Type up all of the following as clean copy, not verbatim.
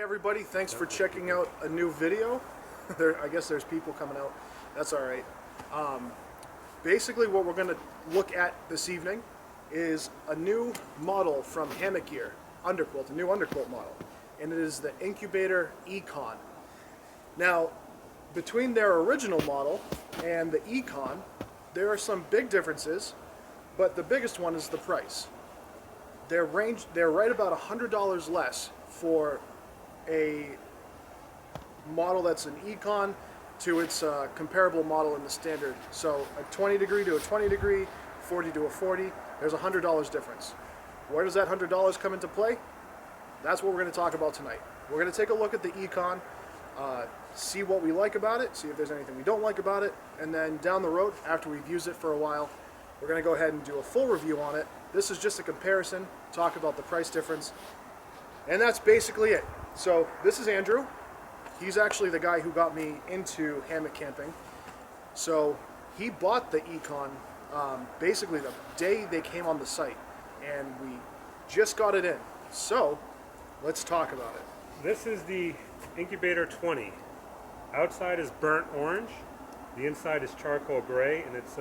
everybody, thanks for checking out a new video. I guess there's people coming out. That's all right. Basically what we're going to look at this evening is a new model from Hammock Gear, underquilt, a new underquilt model. And it is the Incubator Econ. Now, between their original model and the Econ, there are some big differences, but the biggest one is the price. They're right about $100 less for a model that's an Econ to its comparable model in the standard. So a 20 degree to a 20 degree, 40 to a 40, there's a $100 difference. Where does that $100 come into play? That's what we're going to talk about tonight. We're going to take a look at the Econ, see what we like about it, see if there's anything we don't like about it, and then down the road, after we've used it for a while, we're going to go ahead and do a full review on it. This is just a comparison, talk about the price difference, and that's basically it. So this is Andrew. He's actually the guy who got me into hammock camping. So he bought the Econ basically the day they came on the site, and we just got it in. So let's talk about it. This is the Incubator 20. Outside is burnt orange, the inside is charcoal gray, and it's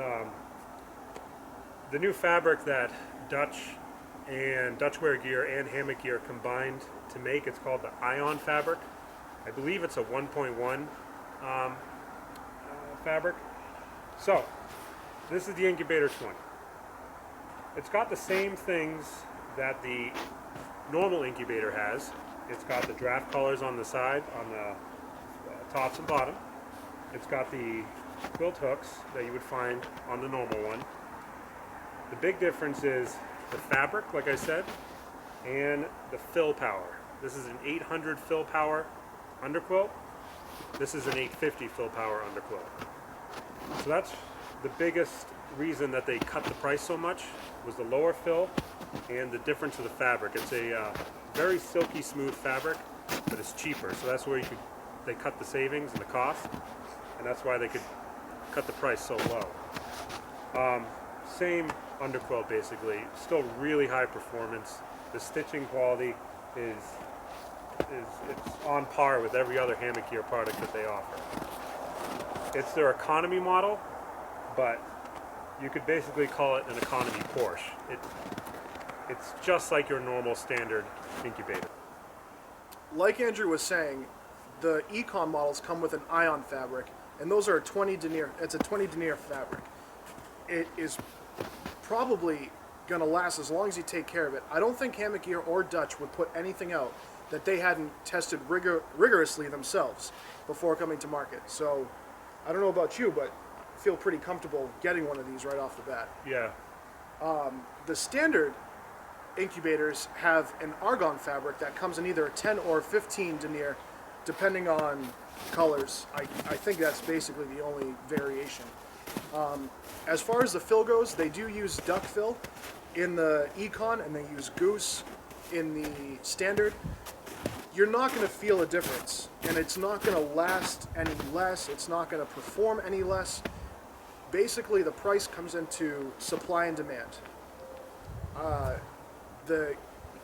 the new fabric that Dutchwear Gear and Hammock Gear combined to make. It's called the Ion fabric. I believe it's a 1.1 fabric. So this is the Incubator 20. It's got the same things that the normal incubator has. It's got the draft colors on the side, on the tops and bottom. It's got the quilt hooks that you would find on the normal one. The big difference is the fabric, like I said, and the fill power. This is an 800 fill power underquilt. This is an 850 fill power underquilt. So that's the biggest reason that they cut the price so much, was the lower fill and the difference of the fabric. It's a very silky smooth fabric, but it's cheaper. So that's where they cut the savings and the cost, and that's why they could cut the price so low. Same underquilt basically, still really high performance. The stitching quality is it's on par with every other Hammock Gear product that they offer. It's their economy model, but you could basically call it an economy Porsche. It's just like your normal standard incubator. Like Andrew was saying, the Econ models come with an Ion fabric, and those are a 20 denier. It's a 20 denier fabric. It is probably going to last as long as you take care of it. I don't think Hammock Gear or Dutch would put anything out that they hadn't tested rigorously themselves before coming to market. So I don't know about you, but I feel pretty comfortable getting one of these right off the bat. Yeah. The standard incubators have an argon fabric that comes in either a 10 or 15 denier, depending on colors. I think that's basically the only variation. As far as the fill goes, they do use duck fill in the Econ, and they use goose in the standard. You're not going to feel a difference, and it's not going to last any less. It's not going to perform any less. Basically, the price comes into supply and demand. The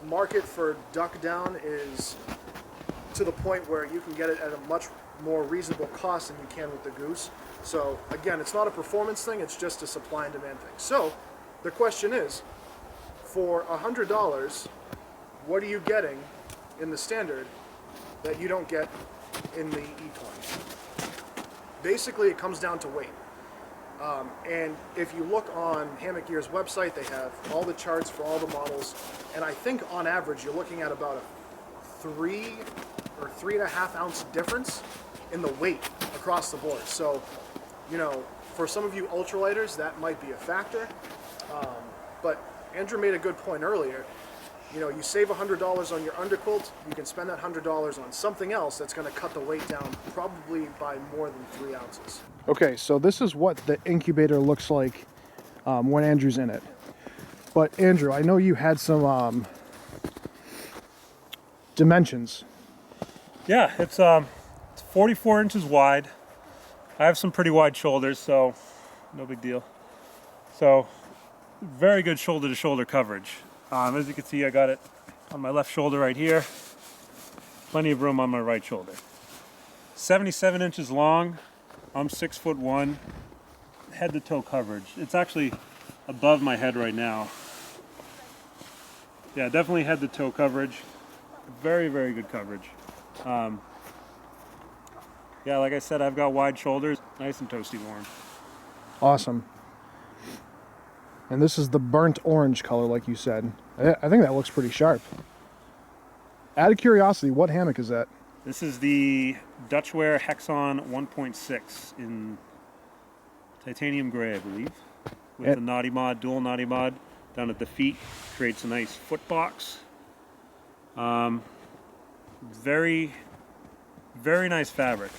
market for duck down is to the point where you can get it at a much more reasonable cost than you can with the goose. So again, it's not a performance thing, it's just a supply and demand thing. So the question is, for $100, what are you getting in the standard that you don't get in the Econ? Basically, it comes down to weight. And if you look on Hammock Gear's website, they have all the charts for all the models, and I think on average you're looking at about a 3 or 3.5 ounce difference in the weight across the board. So, you know, for some of you ultralighters, that might be a factor. But Andrew made a good point earlier. You know, you save $100 on your underquilt, you can spend that $100 on something else that's going to cut the weight down probably by more than 3 ounces. Okay, so this is what the incubator looks like when Andrew's in it. But Andrew, I know you had some dimensions. Yeah, it's 44 inches wide. I have some pretty wide shoulders, so no big deal. So very good shoulder to shoulder coverage. As you can see, I got it on my left shoulder right here. plenty of room on my right shoulder. 77 inches long. I'm 6'1". Head to toe coverage. It's actually above my head right now. Yeah, definitely head to toe coverage. Very, very good coverage. Yeah, like I said, I've got wide shoulders. Nice and toasty warm. Awesome. And this is the burnt orange color, like you said. I think that looks pretty sharp. Out of curiosity, what hammock is that? This is the Dutchware Hexon 1.6 in titanium gray, I believe, with the knotty mod, dual knotty mod down at the feet. Creates a nice foot box. Very, very nice fabric.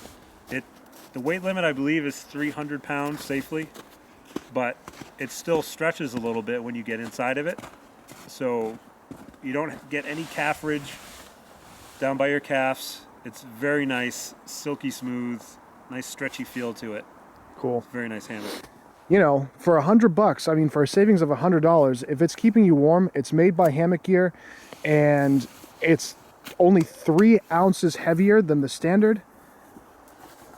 The weight limit, I believe, is 300 pounds safely, but it still stretches a little bit when you get inside of it. So you don't get any calf ridge down by your calves. It's very nice, silky smooth, nice stretchy feel to it. Cool. Very nice hammock. You know, for $100, I mean, for a savings of $100, if it's keeping you warm, it's made by Hammock Gear, and it's only 3 ounces heavier than the standard.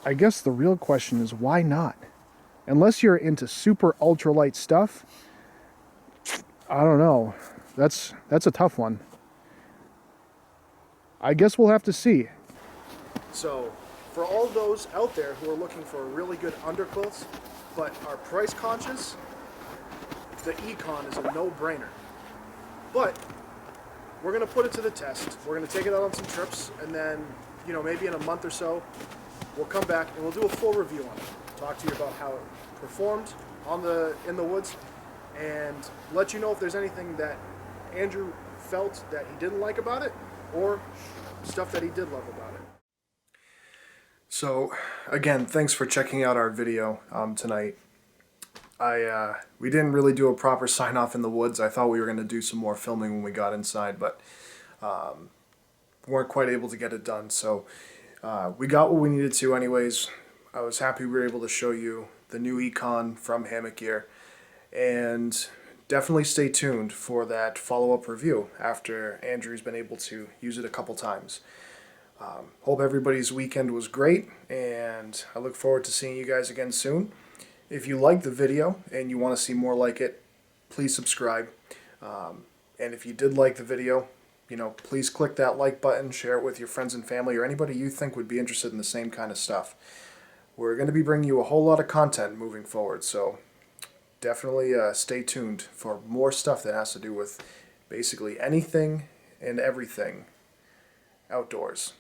I guess the real question is, why not? Unless you're into super ultralight stuff, I don't know. That's a tough one. I guess we'll have to see. So, for all those out there who are looking for really good underquilts, but are price conscious, the Econ is a no-brainer. But we're going to put it to the test. We're going to take it out on some trips, and then, you know, maybe in a month or so, we'll come back and we'll do a full review on it. Talk to you about how it performed in the woods, and let you know if there's anything that Andrew felt that he didn't like about it, or stuff that he did love about it. So, again, thanks for checking out our video tonight. We didn't really do a proper sign-off in the woods. I thought we were going to do some more filming when we got inside, but weren't quite able to get it done. So we got what we needed to anyways. I was happy we were able to show you the new Econ from Hammock Gear. And definitely stay tuned for that follow-up review after Andrew's been able to use it a couple times. Hope everybody's weekend was great, and I look forward to seeing you guys again soon. If you liked the video and you want to see more like it, please subscribe. And if you did like the video, you know, please click that like button, share it with your friends and family, or anybody you think would be interested in the same kind of stuff. We're going to be bringing you a whole lot of content moving forward, so definitely stay tuned for more stuff that has to do with basically anything and everything outdoors.